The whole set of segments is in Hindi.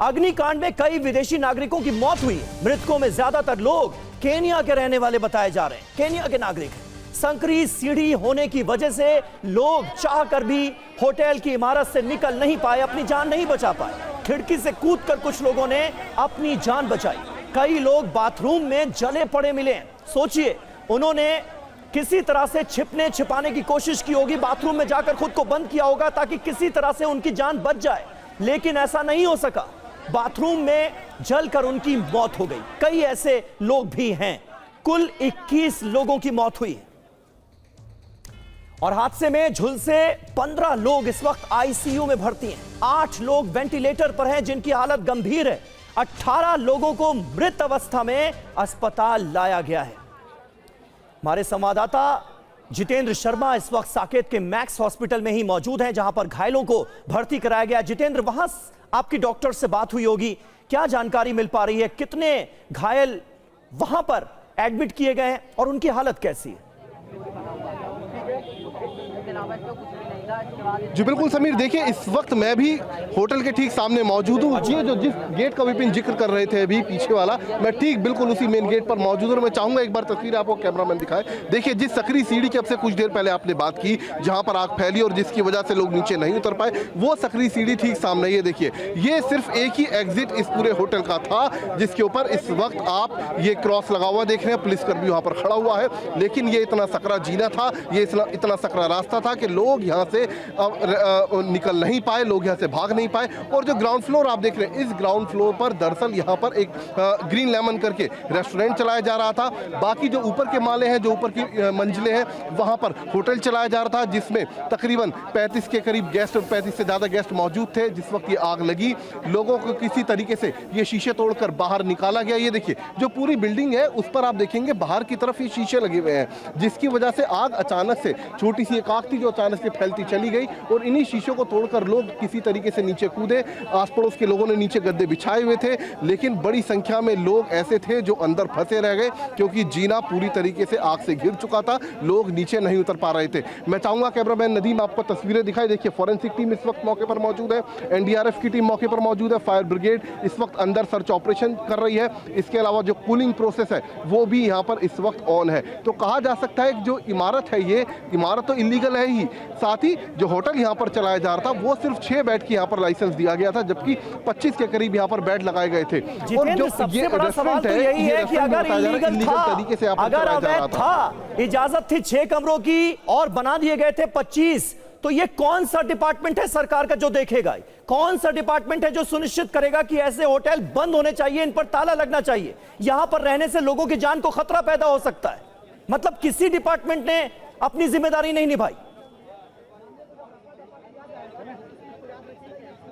अग्निकांड में कई विदेशी नागरिकों की मौत हुई। मृतकों में ज्यादातर लोग केनिया के रहने वाले बताए जा रहे हैं, केनिया के नागरिक। संकरी सीढ़ी होने की वजह से लोग चाहकर भी होटल की इमारत से निकल नहीं पाए, अपनी जान नहीं बचा पाए। खिड़की से कूदकर कुछ लोगों ने अपनी जान बचाई। कई लोग बाथरूम में जले पड़े मिले। सोचिए, उन्होंने किसी तरह से छिपने छिपाने की कोशिश की होगी, बाथरूम में जाकर खुद को बंद किया होगा ताकि किसी तरह से उनकी जान बच जाए, लेकिन ऐसा नहीं हो सका। बाथरूम में जलकर उनकी मौत हो गई। कई ऐसे लोग भी हैं। कुल 21 लोगों की मौत हुई है और हादसे में झुलसे 15 लोग इस वक्त आईसीयू में भर्ती हैं। 8 लोग वेंटिलेटर पर हैं जिनकी हालत गंभीर है। 18 लोगों को मृत अवस्था में अस्पताल लाया गया है। हमारे संवाददाता जितेंद्र शर्मा इस वक्त साकेत के मैक्स हॉस्पिटल में ही मौजूद हैं, जहां पर घायलों को भर्ती कराया गया। जितेंद्र, वहां आपकी डॉक्टर से बात हुई होगी, क्या जानकारी मिल पा रही है? कितने घायल वहां पर एडमिट किए गए हैं और उनकी हालत कैसी है? जी बिल्कुल समीर, देखिए इस वक्त मैं भी होटल के ठीक सामने मौजूद हूँ। ये जो जिस गेट का विपिन जिक्र कर रहे थे अभी पीछे वाला, मैं ठीक बिल्कुल उसी मेन गेट पर मौजूद हूँ। मैं चाहूंगा एक बार तस्वीर आपको कैमरामैन दिखाए। देखिए, जिस सकरी सीढ़ी की अब से कुछ देर पहले आपने बात की, जहां पर आग फैली और जिसकी वजह से लोग नीचे नहीं उतर पाए, वो सकरी सीढ़ी ठीक सामने। ये देखिए, ये सिर्फ एक ही एग्जिट इस पूरे होटल का था, जिसके ऊपर इस वक्त आप ये क्रॉस लगा हुआ देख रहे हैं। पुलिसकर्मी वहां पर खड़ा हुआ है, लेकिन ये इतना सकरा जीना था, ये इतना सकरा रास्ता था कि लोग यहाँ से निकल नहीं पाए, लोग यहाँ से भाग नहीं पाए। और जो ग्राउंड फ्लोर आप देख रहे हैं, इस ग्राउंड फ्लोर पर दरअसल यहाँ पर एक ग्रीन लेमन करके रेस्टोरेंट चलाया जा रहा था। बाकी जो ऊपर के माले हैं, जो ऊपर की मंजिलें हैं, वहाँ पर होटल चलाया जा रहा था, जिसमें तकरीबन 35 के करीब गेस्ट, 35 से ज़्यादा गेस्ट मौजूद थे। जिस वक्त ये आग लगी, लोगों को किसी तरीके से ये शीशे तोड़कर बाहर निकाला गया। ये देखिए, जो पूरी बिल्डिंग है उस पर आप देखेंगे बाहर की तरफ ये शीशे लगे हुए हैं, जिसकी वजह से आग अचानक से, छोटी सी एक आग थी जो अचानक से फैलती चली गई और इन्हीं शीशों को तोड़कर लोग किसी तरीके से नीचे कूदे। आस पड़ोस के लोगों ने नीचे गद्दे बिछाए हुए थे, लेकिन बड़ी संख्या में लोग ऐसे थे जो अंदर फंसे रह गए, क्योंकि जीना पूरी तरीके से आग से घिर चुका था। लोग नीचे नहीं उतर पा रहे थे। मैं चाहूंगा कैमरामैन नदीम आपको तस्वीरें दिखाई। देखिए, फॉरेंसिक टीम इस वक्त मौके पर मौजूद है, एनडीआरएफ की टीम मौके पर मौजूद है, फायर ब्रिगेड इस वक्त अंदर सर्च ऑपरेशन कर रही है। इसके अलावा जो कूलिंग प्रोसेस है वो भी यहाँ पर इस वक्त ऑन है। तो कहा जा सकता है कि जो इमारत है, ये इमारत तो इलीगल है ही, साथ ही जो होटल यहाँ पर चलाया जा रहा था वो सिर्फ 6 बेड की यहाँ पर लाइसेंस दिया गया था, जबकि 25 के करीब यहाँ पर बेड लगाए गए थे। और जो सबसे बड़ा सवाल तो यही है कि अगर इलीगल था, अगर अवैध था, इजाजत थी 6 कमरों की और बना दिए गए थे 25, तो ये कौन सा डिपार्टमेंट है सरकार का जो देखेगा? कौन सा डिपार्टमेंट है जो सुनिश्चित करेगा कि ऐसे होटल बंद होने चाहिए, इन पर ताला लगना चाहिए? यहां पर रहने से लोगों की जान को खतरा पैदा हो सकता है। मतलब किसी डिपार्टमेंट ने अपनी जिम्मेदारी नहीं निभाई।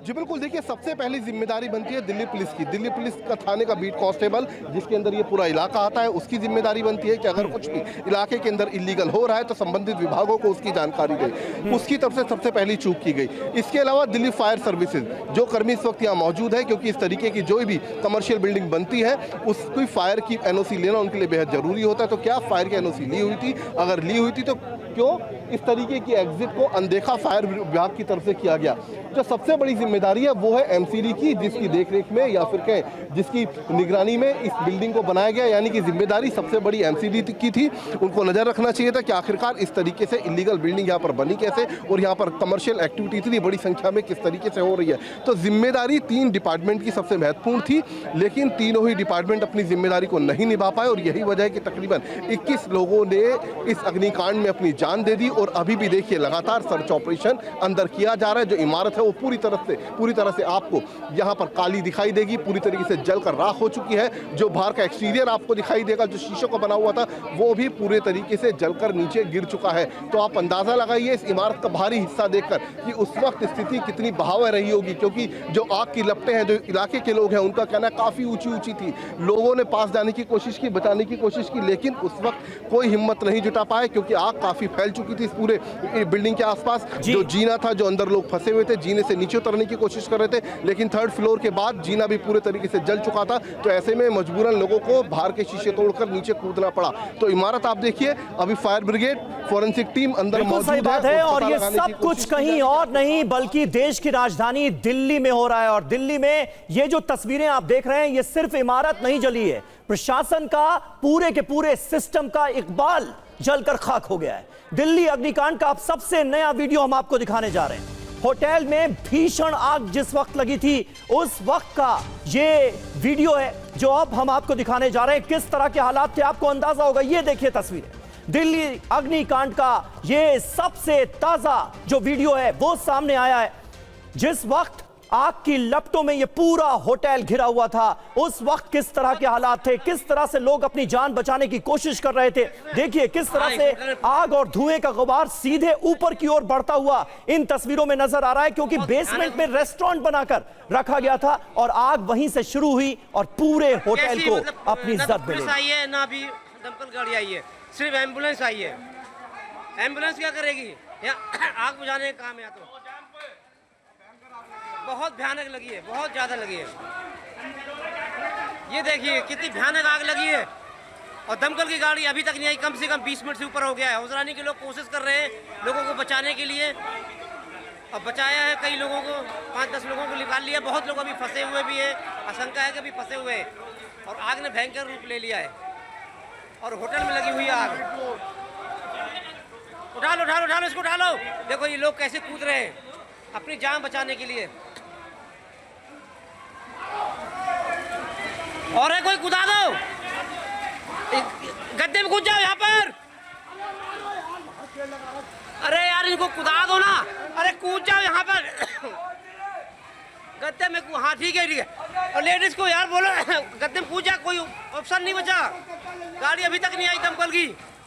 जी बिल्कुल, देखिए सबसे पहली जिम्मेदारी बनती है दिल्ली पुलिस की। दिल्ली पुलिस का थाने का बीट कांस्टेबल, जिसके अंदर ये पूरा इलाका आता है, उसकी जिम्मेदारी बनती है कि अगर कुछ भी इलाके के अंदर इलीगल हो रहा है तो संबंधित विभागों को उसकी जानकारी दे। उसकी तरफ से सबसे पहली चूक की गई। इसके अलावा दिल्ली फायर सर्विसेज, जो कर्मी इस वक्त यहाँ मौजूद है, क्योंकि इस तरीके की जो भी कमर्शियल बिल्डिंग बनती है उसकी फायर की एनओसी लेना उनके लिए बेहद जरूरी होता है। तो क्या फायर की एनओसी ली हुई थी? अगर ली हुई थी तो क्यों इस तरीके की एग्जिट को अनदेखा फायर विभाग की तरफ से किया गया? जो सबसे बड़ी जिम्मेदारी है वो है एमसीडी की, जिसकी देखरेख में या फिर कहें जिसकी निगरानी में इस बिल्डिंग को बनाया गया, यानी कि जिम्मेदारी सबसे बड़ी एमसीडी की थी। उनको नजर रखना चाहिए था कि आखिरकार इस तरीके से इलीगल बिल्डिंग यहाँ पर बनी कैसे और यहाँ पर कमर्शियल एक्टिविटी इतनी बड़ी संख्या में किस तरीके से हो रही है। तो जिम्मेदारी 3 डिपार्टमेंट की सबसे महत्वपूर्ण थी, लेकिन तीनों ही डिपार्टमेंट अपनी जिम्मेदारी को नहीं निभा पाए और यही वजह है कि तकरीबन 21 लोगों ने इस अग्निकांड में अपनी जान दे दी। और अभी भी देखिए लगातार सर्च ऑपरेशन अंदर किया जा रहा है। जो इमारत है वो पूरी तरह से आपको यहाँ पर काली दिखाई देगी, पूरी तरीके से जलकर राख हो चुकी है। जो बाहर का एक्सटीरियर आपको दिखाई देगा, जो शीशों का बना हुआ था, वो भी पूरे तरीके से जलकर नीचे गिर चुका है। तो आप अंदाजा लगाइए इस इमारत का बाहरी हिस्सा देखकर कि उस वक्त स्थिति कितनी बहाव रही होगी, क्योंकि जो आग की लपटें हैं, जो इलाके के लोग हैं, उनका कहना काफी ऊंची थी। लोगों ने पास जाने की कोशिश की, बचाने की कोशिश की, लेकिन उस वक्त कोई हिम्मत नहीं जुटा पाए, क्योंकि आग काफी फैल चुकी थी इस पूरे बिल्डिंग के आसपास। जो जीना था, जो अंदर लोग फंसे हुए थे, जीने से नीचे उतरने की कोशिश कर रहे थे, लेकिन थर्ड फ्लोर के बाद जीना भी पूरे तरीके से जल चुका था। तो ऐसे में मजबूरन लोगों को बाहर के शीशे तोड़कर नीचे कूदना पड़ा। तो इमारत आप देखिए, अभी फायर ब्रिगेड, फोरेंसिक टीम अंदर मौजूद सही बात है। और ये सब की कुछ कहीं और नहीं बल्कि देश की राजधानी दिल्ली में हो रहा है। और दिल्ली में ये जो तस्वीरें आप देख रहे हैं, ये सिर्फ इमारत नहीं जली है, प्रशासन का पूरे के पूरे सिस्टम का इकबाल जलकर खाक हो गया है। दिल्ली अग्निकांड का अब सबसे नया वीडियो हम आपको दिखाने जा रहे हैं। होटल में भीषण आग जिस वक्त लगी थी, उस वक्त का ये वीडियो है जो अब हम आपको दिखाने जा रहे हैं। किस तरह के हालात थे आपको अंदाजा होगा, ये देखिए तस्वीरें। दिल्ली अग्निकांड का ये सबसे ताजा जो वीडियो है वो सामने आया है। जिस वक्त आग की लपटों में ये पूरा होटल घिरा हुआ था, उस वक्त किस तरह के हालात थे, किस तरह से लोग अपनी जान बचाने की कोशिश कर रहे थे। देखिए किस तरह से आग और धुएं का गुबार सीधे ऊपर की ओर बढ़ता हुआ इन तस्वीरों में नजर आ रहा है, क्योंकि बेसमेंट में रेस्टोरेंट बनाकर रखा गया था और आग वहीं से शुरू हुई और पूरे होटल को अपनी जद मिली। ना भी दमकल गाड़ी आई है, सिर्फ एम्बुलेंस आई है। एम्बुलेंस क्या करेगी, आग बुझाने का काम है। तो बहुत भयानक लगी है, बहुत ज्यादा लगी है। ये देखिए कितनी भयानक आग लगी है और दमकल की गाड़ी अभी तक नहीं आई। कम से कम 20 मिनट से ऊपर हो गया है। हौसलानी के लोग कोशिश कर रहे हैं लोगों को बचाने के लिए, और बचाया है कई लोगों को, 5-10 लोगों को निकाल लिया। बहुत लोग अभी फंसे हुए भी है, आशंका है कि अभी फंसे हुए हैं। और आग ने भयंकर रूप ले लिया है और होटल में लगी हुई आग। उठा लो, उठा लो, उठा लो, इसको उठा लो। देखो ये लोग कैसे कूद रहे हैं अपनी जान बचाने के लिए। और है कोई, कूदा दो, गद्दे में कूद जाओ यहाँ पर। अरे यार इनको कूदा दो ना, अरे कूद जाओ यहाँ पर गद्दे में। हाँ ठीक है, ठीक है। और लेडीज को यार बोलो गद्दे में कूद जा, कोई ऑप्शन नहीं बचा। गाड़ी अभी तक नहीं आई दमकल की।